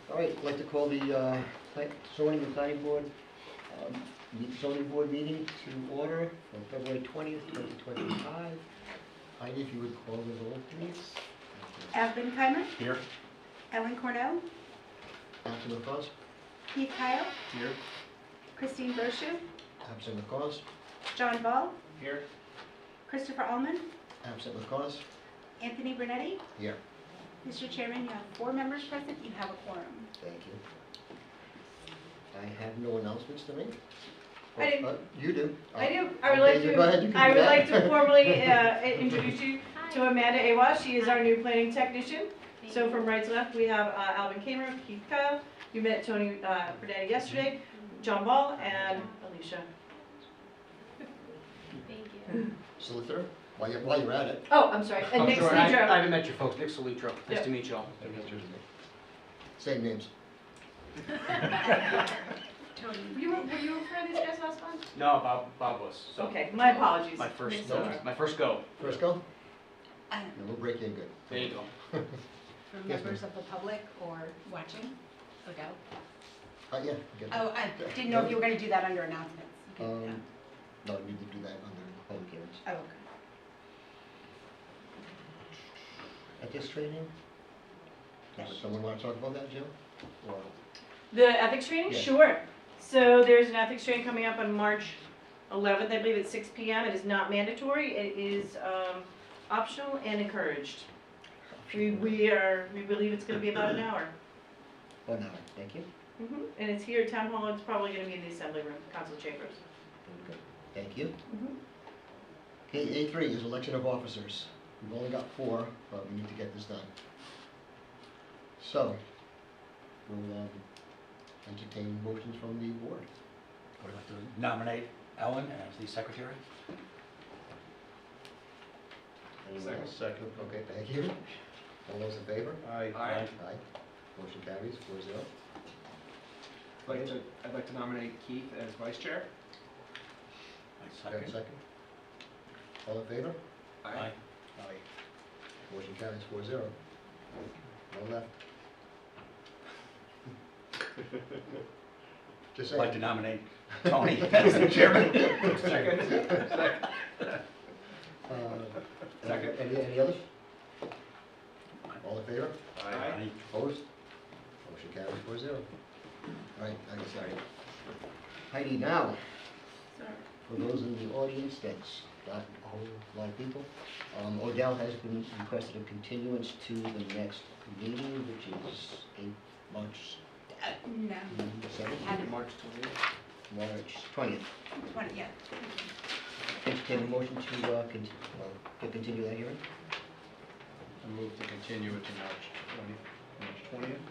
All right, I'd like to call the zoning and planning board, zoning board meeting to order on February 20th, 2025. Heidi, if you would call the roll, please. Evelyn Keimer, Here. Ellen Cornell, Absent of cause? Keith Kyle, Here. Christine Brochu, Absent of cause? John Ball, Here. Christopher Allman, Absent of cause? Anthony Brunetti. Here. Mr. Chairman, you have 4 members present. You have a quorum. Thank you. I have no announcements to make. I do. You do. I do. I would Okay, like to. go ahead, you can I do would that. like to formally introduce you to Amanda Awa. She is our new planning technician. So from right to left, we have Alvin Kamer, Keith Kyle. You met Tony Brunetti yesterday, John Ball, and Alicia. Thank you. Solicitor, while you're at it. Oh, I'm sorry. And Nick Sure, I Sledro. haven't met you folks. Nick Solitro. Nice Yep. to meet you all. Same names. Tony, were you referring to these guys last month? No, Bob was. So Okay, my apologies. My first, Nick Sledro. my first go. First go? And we'll break you in good. There you go. For Yes, members of the public or watching, or go? Yeah. Get that. Oh, I didn't know if you were gonna do that under announcements. You could, No, you need to do that under public hearings. Oh, okay. Ethics training? Does someone want to talk about that, Jill? Or, The ethics training? Yeah. Sure. So there's an ethics training coming up on March 11th, I believe at 6 p.m. It is not mandatory. It is optional and encouraged. We believe it's going to be about an hour. 1 hour, thank you. And it's here at Town Hall. It's probably going to be in the Assembly Room, Council Chambers. Very good. Thank you. Okay, A3 is election of officers. We've only got 4, but we need to get this done. So, we'll entertain motions from the board. I would like to nominate Ellen as the secretary. Anyone else? Second. Okay, thank you. All those in favor? Aye. Aye. Motion carries 4-0. I'd like to nominate Keith as vice chair. I Second. second. All in favor? Aye. Motion carries 4-0. No left. Just I'd like to saying. nominate Tony as the chairman. Second. Any others? All in favor? Aye. Opposed? Motion carries 4-0. All right, I'm sorry. Heidi, now, for those in the audience, that's not a whole lot of people, Odell has been requested a continuance to the next meeting, which is March No, 7th? Had- March 20th. March 20th. 20, yeah. Entertain a motion to continue that hearing? I move to continue it to March 20th.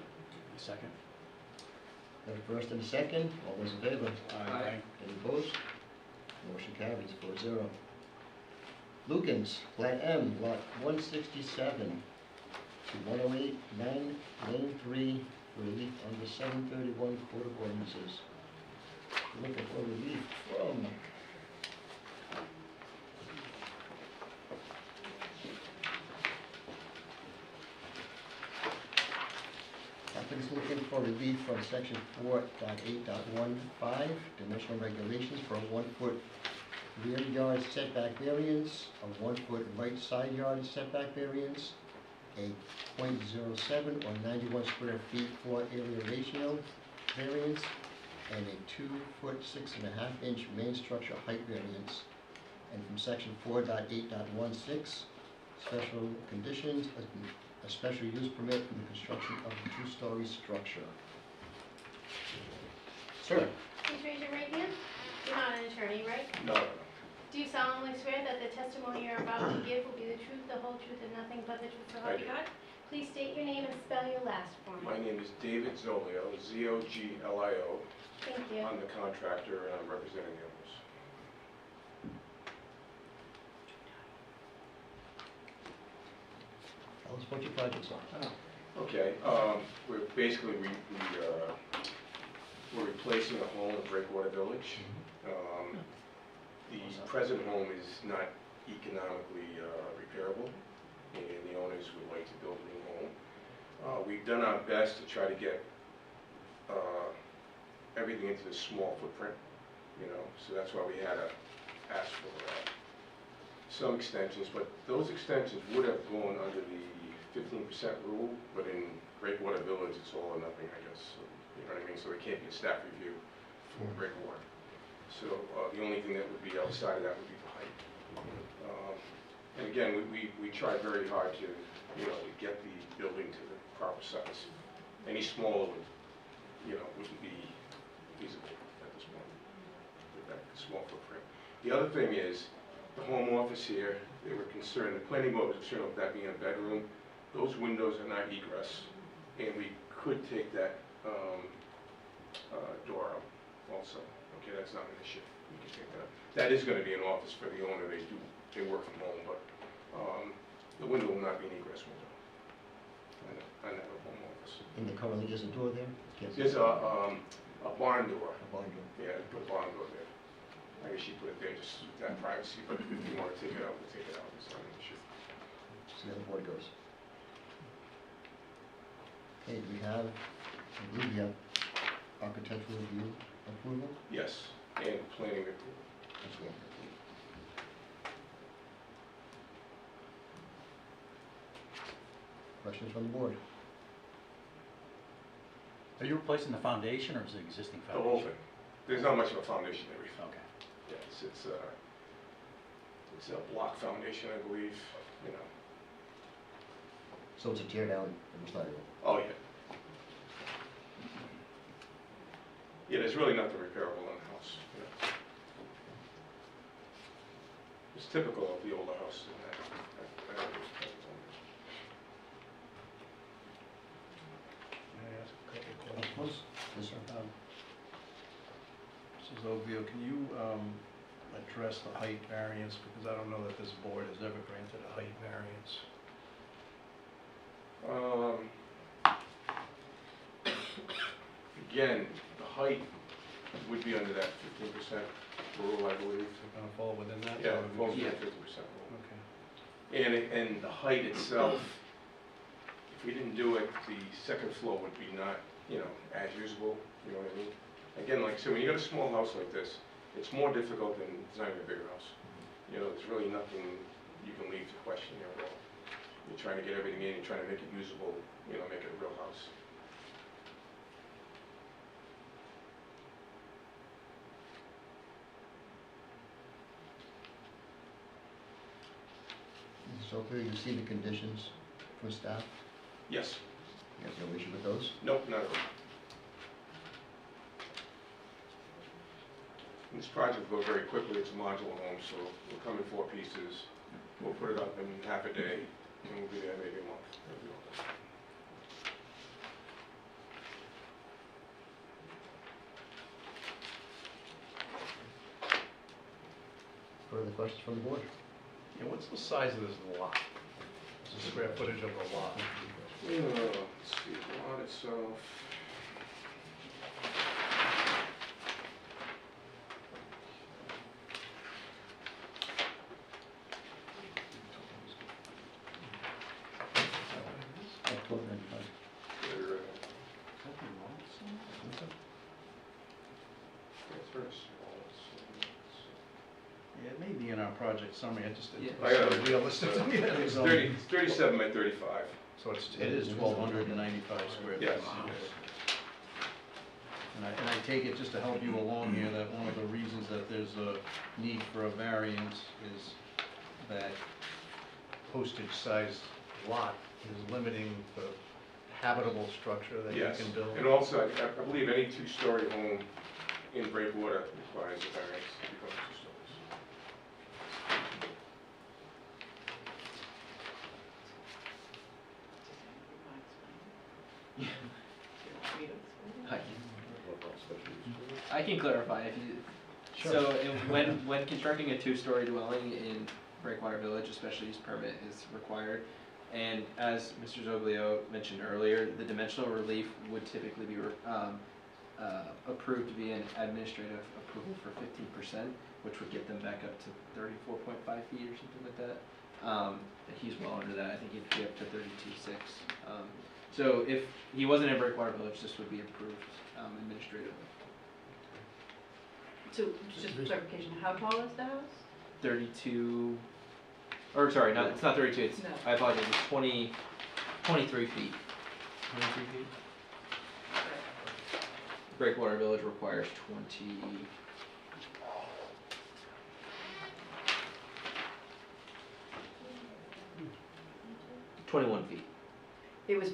Second. There's a first and a second. All those in favor? Aye. Any opposed? Motion carries 4-0. Lukens, Plat M, Lot 167 to 108, 9, Lane 3, for relief under 731 Code of Ordinances. Looking for relief from applicants looking for relief from section 4.8.15, dimensional regulations for a 1-foot rear yard setback variance, a 1-foot right side yard setback variance, a .07 or 91 square feet floor area ratio variance, and a 2-foot 6.5-inch main structure height variance. And from section 4.8.16, special conditions, a special use permit for the construction of a 2-story structure. Sir? Please raise your right hand. You're not an attorney, right? No. Do you solemnly swear that the testimony you're about to give will be the truth, the whole truth, and nothing but the truth, so help you God? Please state your name and spell your last for me. My name is David Zolio, Zoglio. Thank you. I'm the contractor and I'm representing the owners. Tell us what your projects are. Okay, we're basically, we're replacing a home in Breakwater Village. The present home is not economically repairable, and the owners would like to build a new home. We've done our best to try to get everything into the small footprint, you know, so that's why we had to ask for some extensions, but those extensions would have gone under the 15% rule, but in Breakwater Village, it's all or nothing, I guess, so, you know what I mean? So it can't be a staff review for Breakwater. So the only thing that would be outside of that would be the height. And again, we tried very hard to, you know, to get the building to the proper size. Any smaller would, you know, wouldn't be feasible at this point with that small footprint. The other thing is, the home office here, they were concerned, the planning board was concerned about that being a bedroom. Those windows are not egress, and we could take that door out also. Okay, that's not an issue. We can take that out. That is going to be an office for the owner. They work from home, but the window will not be an egress window on that home office. And there currently is a door there? Yes. There's a barn door. A barn door. Yeah, put a barn door there. I guess she put it there just to have privacy, but if you want to take it out, we'll take it out. It's not an issue. See how the board goes. Okay, do we have, I believe we have architectural review approval? Yes, and planning approval. That's one. Questions from the board? Are you replacing the foundation or is it existing The foundation? whole thing. There's not much of a foundation there. Okay. Yes, it's a block foundation, I believe, you know. So it's a tear down and restart it? Oh, yeah. Yeah, there's really nothing repairable in the house. You know. It's typical of the older house in that. Can I ask a couple of Of questions? course. Yes, sir. Mrs. Oglio, can you address the height variance? Because I don't know that this board has ever granted a height variance. Again, the height would be under that 15% rule, I believe. Is it going to fall within that? Yeah, Or it we falls can- within 50% rule. Okay. And the height itself, if we didn't do it, the second floor would be not, you know, as usable, you know what I mean? Again, like I said, when you got a small house like this, it's more difficult than designing a bigger house. You know, there's really nothing you can leave to question here at all. You're trying to get everything in, you're trying to make it usable, you know, make it a real house. So clear, you see the conditions for staff? Yes. You have no issue with those? Nope, not at all. This project will go very quickly. It's a modular home, so we'll come in 4 pieces. We'll put it up in half a day, and we'll be there maybe a month. That'll be all. Further questions from the board? Yeah, what's the size of this lot? What's the square footage of the lot? Let's see, the lot itself. At 1295. They're, it's very small. Yeah, it may be in our project summary, I just, I it's got so it. realistic to me. It's 37 by 35. So it is 1,295 square feet. Yes. And I take it, just to help you along here, that one of the reasons that there's a need for a variance is that postage-sized lot is limiting the habitable structure that you Yes, can build. and also, I believe any 2-story home in Breakwater requires a variance to become 2 stories. I can clarify if you. Sure. So when constructing a 2-story dwelling in Breakwater Village, a special use permit is required. And as Mr. Zoglio mentioned earlier, the dimensional relief would typically be approved via an administrative approval for 15%, which would get them back up to 34.5 feet or something like that. He's well under that. I think he'd be up to 32.6. So if he wasn't in Breakwater Village, this would be approved administratively. So, just for clarification, how tall is the house? 32, or sorry, not, it's not 32, it's, No. I apologize, it's 23 feet. 23 feet? Breakwater Village requires 21 feet. It was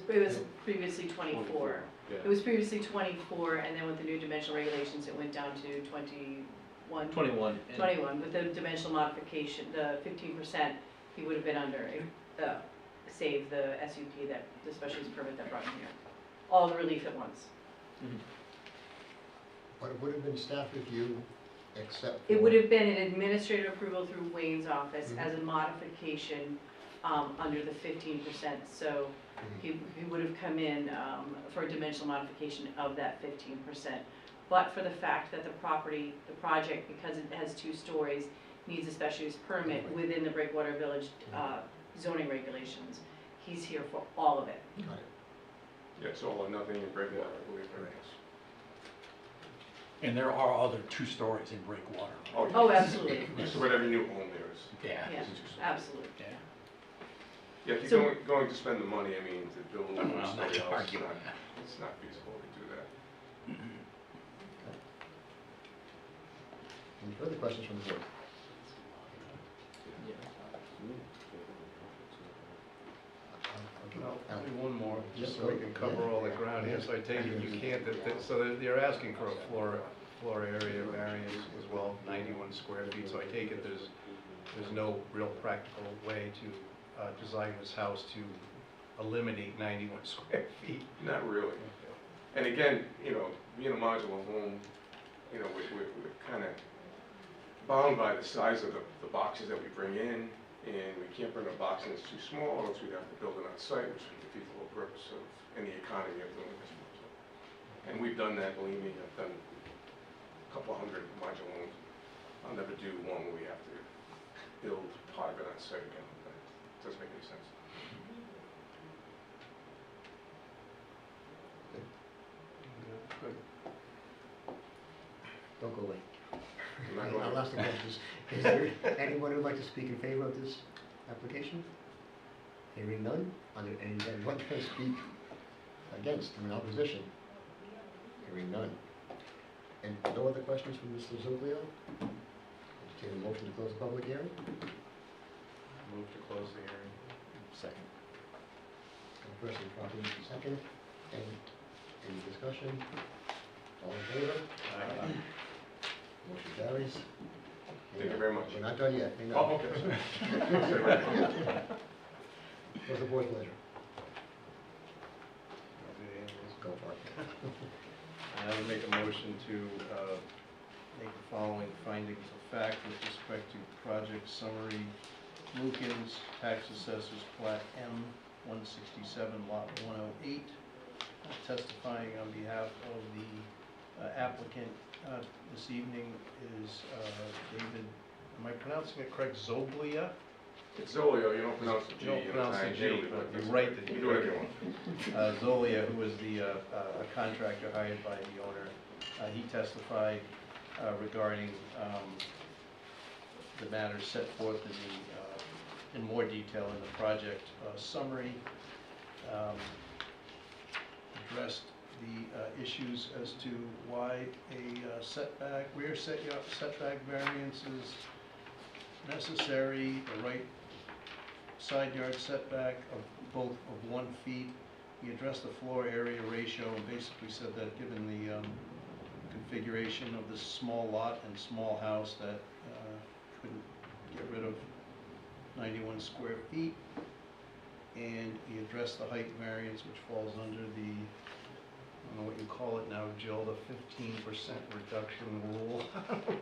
previously 24. It was previously 24, and then with the new dimensional regulations, it went down to 21. 21. And 21, with the dimensional modification, the 15%, he would have been under, save the SUP, that, the special use permit that brought him here. All the relief at once. But it would have been staff review except for. It would have been an administrative approval through Wayne's office Mhm. as a modification under the 15%. So he would have come in for a dimensional modification of that 15%. But for the fact that the project, because it has 2 stories, needs a special use permit within the Breakwater Village zoning regulations, he's here for all of it. Got it. Yeah, it's all or nothing in Breakwater, I believe, right? And there are other 2 stories in Breakwater. Oh, absolutely. So whatever new home there is. Yeah. Yeah, is two stories. absolutely. Yeah. Yeah, if So- you're going to spend the money, I mean, to build a Well, I'm not one-story house, arguing that. it's not feasible to do that. Any further questions from the board? No, Alan? only one more, just so Yeah, we can cover all the ground here, so I take it you can't, so they're asking for a floor area variance as well, 91 square feet, so I take it there's no real practical way to design this house to eliminate 91 square feet. Not really. And again, you know, being a modular home, you know, we're kind of bound by the size of the boxes that we bring in, and we can't bring a box in that's too small, or else we'd have to build it on site, which would defeat the whole purpose of any economy of doing this. So, and we've done that, believe me, I've done a couple hundred modular homes. I'll never do one where we have to build part of it on site again. That doesn't make any sense. Good. Don't go away. I'm not going I'll ask the questions. Is there anyone who would like to speak in favor of this application? Hearing none, anyone to speak against, in opposition? Hearing none. And no other questions from Mr. Zuglio? Entertain a motion to close the public hearing? Move to close the hearing. Second. First and properly second. Any discussion? All in favor? Aye. Motion carries. Thank you very much. We're not done yet. Hang on. Oh, okay. What's the board's pleasure? Okay, Let's go for it. I would make a motion to make the following findings of fact with respect to project summary. Lukens, tax assessors plat M 167 lot 108. Testifying on behalf of the applicant this evening is David, am I pronouncing it correct, Zoglia? It's Zolio, you don't pronounce the G. You don't pronounce the G, but you write the G. You do whatever you want. Zolia, who was a contractor hired by the owner, he testified regarding the matters set forth in more detail in the project summary, addressed the issues as to why a setback, rear setback variance is necessary, the right side yard setback of both of 1 feet. He addressed the floor area ratio and basically said that given the configuration of this small lot and small house that couldn't get rid of 91 square feet. And he addressed the height variance, which falls under the, I don't know what you call it now, Jill, the 15% reduction rule.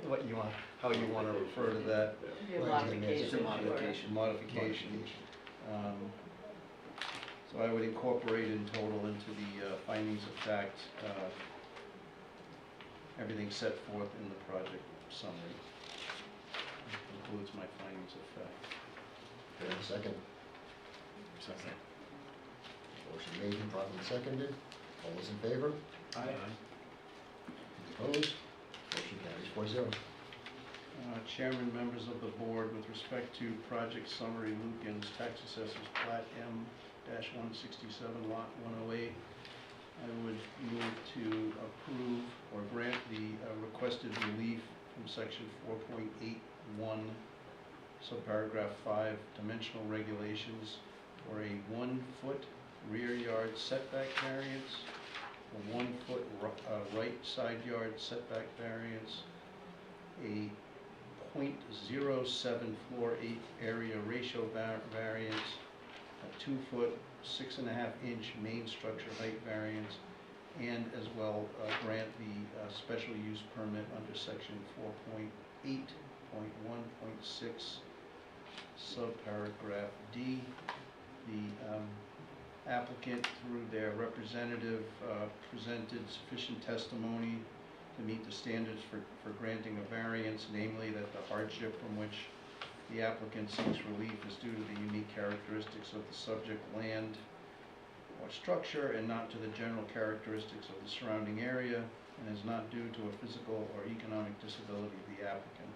What you want, how you want to refer to that. Your Right, modification. It's a modification. Modification. So I would incorporate in total into the findings of fact, everything set forth in the project summary. Includes my findings of fact. Do I have a second? Second. Motion made and properly seconded. All those in favor? Aye. Opposed? Motion carries 4-0. Chairman, members of the board, with respect to project summary Lucan's tax assessors plat M-167 lot 108, I would move to approve or grant the requested relief from section 4.81, subparagraph 5, dimensional regulations for a 1-foot rear yard setback variance, a 1-foot right side yard setback variance, a .07 floor area ratio variance, a 2-foot 6.5-inch main structure height variance, and as well grant the special use permit under section 4.8.1.6 subparagraph D. The applicant, through their representative, presented sufficient testimony to meet the standards for granting a variance, namely that the hardship from which the applicant seeks relief is due to the unique characteristics of the subject land or structure and not to the general characteristics of the surrounding area, and is not due to a physical or economic disability of the applicant.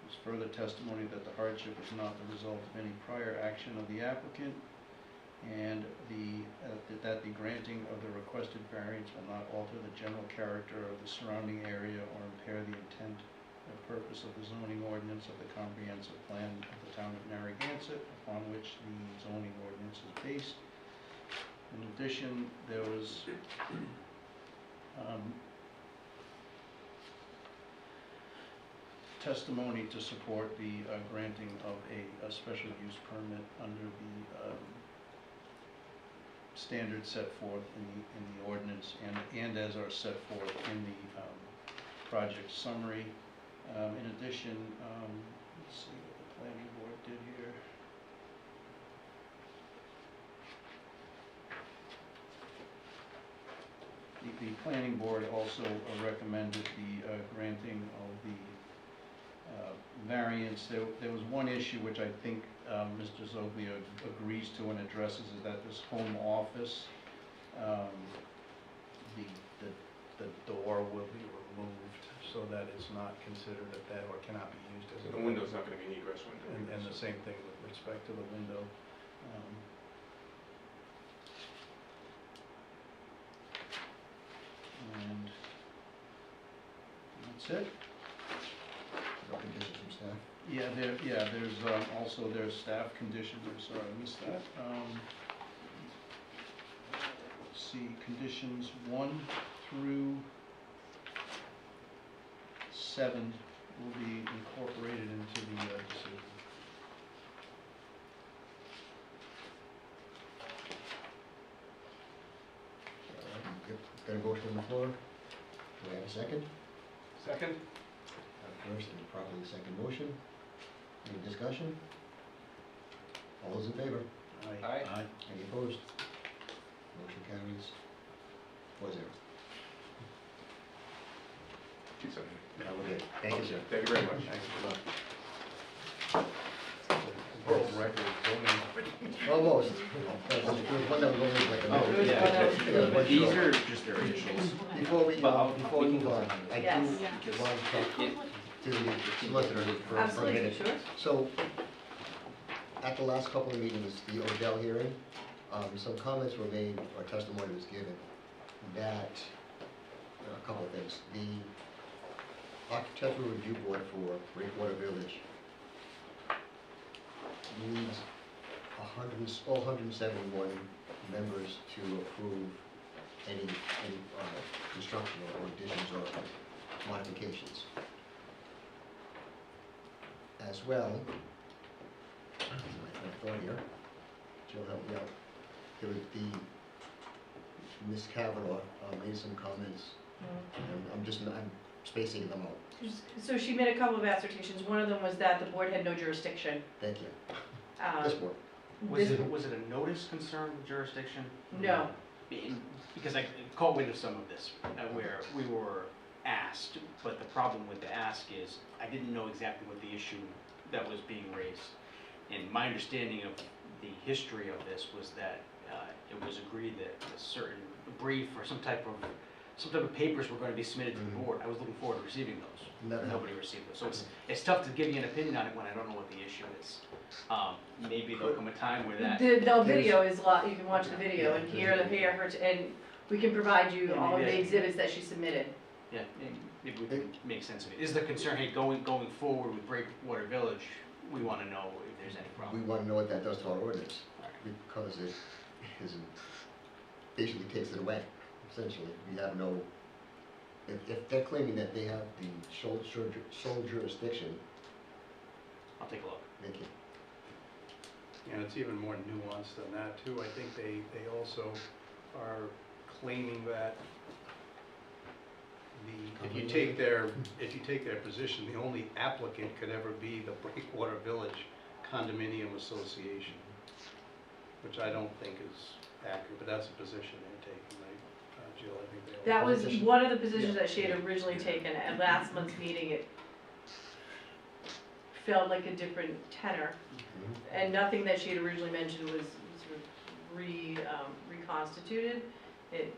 There's further testimony that the hardship is not the result of any prior action of the applicant, and that the granting of the requested variance will not alter the general character of the surrounding area or impair the intent or purpose of the zoning ordinance of the comprehensive plan of the town of Narragansett, upon which the zoning ordinance is based. In addition, there was testimony to support the granting of a special use permit under the standards set forth in the ordinance and as are set forth in the project summary. In addition, let's see what the planning board did here. The planning board also recommended the granting of the variance. There was one issue which I think Mr. Zoglia agrees to and addresses, is that this home office, the door will be removed so that it's not considered that or cannot be used as The window's not going to be an egress window. and the same thing with respect to the window. And that's it. No conditions from staff. There's also there's staff conditions, I'm sorry, I missed that. Let's see, conditions 1 through 7 will be incorporated into the decision. Got a motion on the floor. Do we have a second? Second? First and properly second motion. Any discussion? All those in favor? Aye. Any opposed? Motion carries 4-0. Keep saying. Now we're good. Thank you, sir. Thank you very much. World record Almost. There was one that was only like a Oh, minute. yeah, One these short. are just their initials. Before we But before we move on, I do Yes. want to talk to the solicitor for a Absolutely, minute. sure. So, at the last couple of meetings, the Odell hearing, some comments were made, or testimony was given, that, a couple of things. The Architectural Review Board for Breakwater Village needs all 171 members to approve any construction or additions or modifications. As well, my thought here, Jill help me out. There would be, Ms. Kavanaugh made some comments, and I'm spacing them out. So she made a couple of assertions. One of them was that the board had no jurisdiction. Thank you. Um, This board. this- Was it a notice concern with jurisdiction? No. Because I caught wind of some of this, where we were asked, but the problem with the ask is, I didn't know exactly what the issue that was being raised. And my understanding of the history of this was that it was agreed that a certain brief or some type of papers were gonna be submitted to the board. I was looking forward to receiving those. Never happened. Nobody received those. So it's tough to give you an opinion on it when I don't know what the issue is. Maybe there'll come a time where that. The video is a lot, you can watch the video and hear her, and we can provide you Yeah, all of maybe the I- exhibits that she submitted. Yeah, maybe we can make sense of it. Is the concern, hey, going forward with Breakwater Village, we wanna know if there's any We problem. want to know what that does to our ordinance, because it isn't, basically takes it away, essentially. We have no, if they're claiming that they have the sole jurisdiction, I'll take a look. they can. And it's even more nuanced than that too. I think they also are claiming that if you take their position, the only applicant could ever be the Breakwater Village Condominium Association, which I don't think is accurate, but that's a position they're taking, right, Jill? I think they all. That was one of the positions that she had originally taken. At last month's meeting, it felt like a different tenor. And nothing that she had originally mentioned was sort of reconstituted. It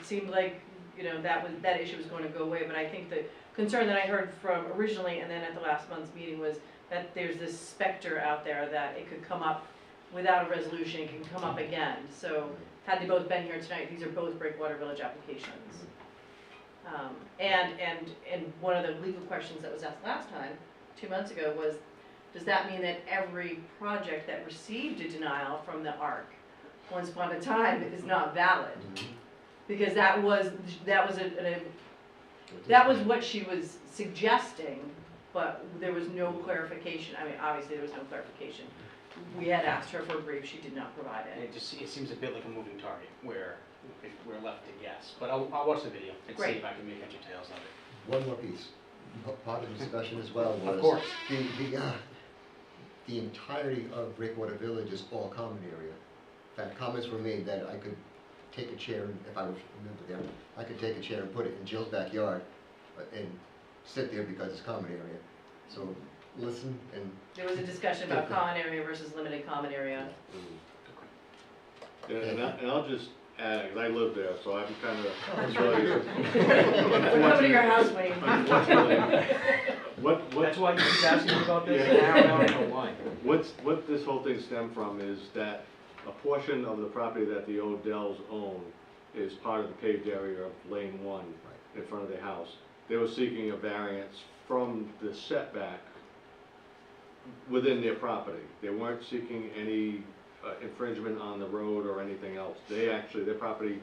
seemed like, that issue was going to go away, but I think the concern that I heard from originally and then at the last month's meeting was that there's this specter out there that it could come up without a resolution, it can come up again. So had they both been here tonight, these are both Breakwater Village applications. And one of the legal questions that was asked last time, 2 months ago, was, does that mean that every project that received a denial from the ARC once upon a time is not valid? Because that was what she was suggesting, but there was no clarification. I mean, obviously there was no clarification. We had asked her for a brief, she did not provide And it. it seems a bit like a moving target, where we're left to guess. But I'll watch the video and see Great. if I can make heads or tails of it. One more piece, part of the discussion as well was. Of course. The entirety of Breakwater Village is all common area. In fact, comments were made that I could take a chair, and if I was a member there, I could take a chair and put it in Jill's backyard and sit there because it's common area. So listen and. There was a discussion about common area versus limited common area. And I'll just add, because I live there, so I'm kind of. We're coming to your house, Wayne. Unfortunately, That's why you keep asking me about this? Yeah. Now I know why. what this whole thing stemmed from is that a portion of the property that the Odells own is part of the paved area of Lane 1 in front of their house. They were seeking a variance from the setback within their property. They weren't seeking any infringement on the road or anything else. Their property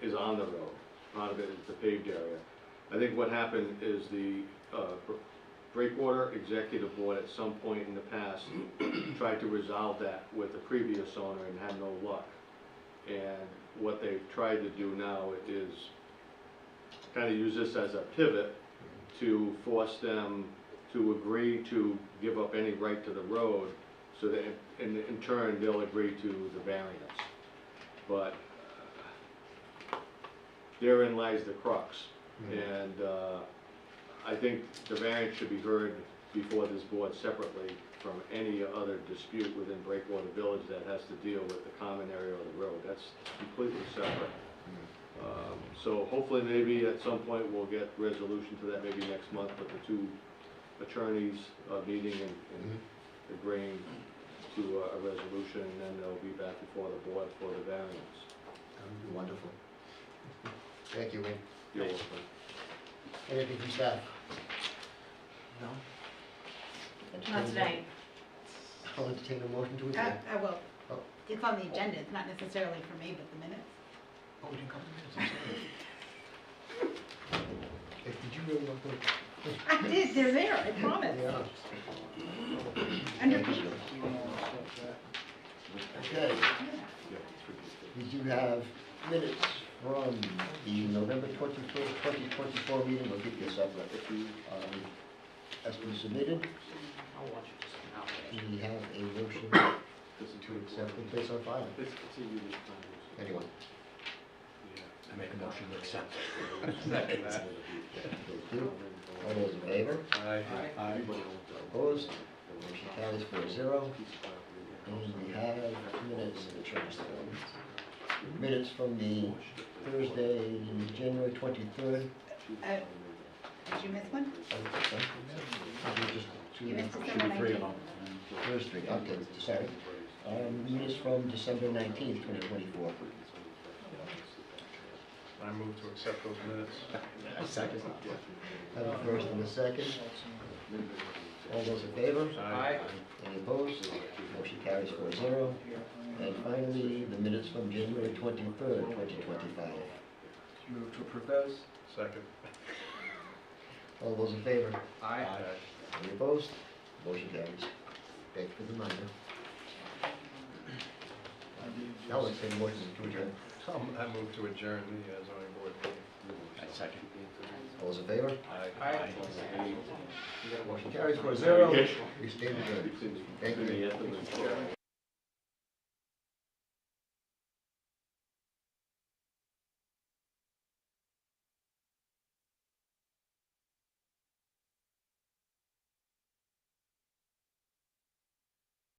is on the road. Part of it is the paved area. I think what happened is the Breakwater Executive Board at some point in the past tried to resolve that with the previous owner and had no luck. And what they've tried to do now is kind of use this as a pivot to force them to agree to give up any right to the road, so that in turn they'll agree to the variance. But therein lies the crux. And I think the variance should be heard before this board separately from any other dispute within Breakwater Village that has to deal with the common area of the road. That's completely separate. So hopefully maybe at some point we'll get resolution to that, maybe next month, with the two attorneys meeting and agreeing to a resolution, and then they'll be back before the board for the variance. That would be wonderful. Thank you, Wayne. You're Thanks. welcome. Anything from staff? No? Not tonight. I'll entertain a motion to adjourn. Well, Oh. it's on the agenda, it's not necessarily for me, but the minutes. Oh, we didn't come to minutes, I'm sorry. Hey, did you really want to? I did, they're there, I promise. Yeah. Under Thank P. you. Okay, we do have minutes from the November 21st, 2024 meeting. We'll get this up as we submitted. I'll watch it just now. We have a motion to accept and place on file. Anyone? I make a motion to accept. Second that. Thank you. All those in favor? Aye. Opposed? Motion carries 4-0. And we have minutes of the transfer. minutes from the Thursday, January 23rd. Did you miss one? You missed Just December 19th. There's three, okay, sorry. Minutes from December 19th, 2024. I move to accept those minutes. Second. Have a first and a second. All those in favor? Aye. Any opposed? Motion carries 4-0. And finally, the minutes from January 23rd, 2025. Move to approve those? Second. All those in favor? Aye. Any opposed? Motion carries. Thank you for the reminder. Now let's take a motion to adjourn. I move to adjourn the zoning board meeting. Second. All those in favor? Aye. Motion carries 4-0. We stand adjourned. Thank you.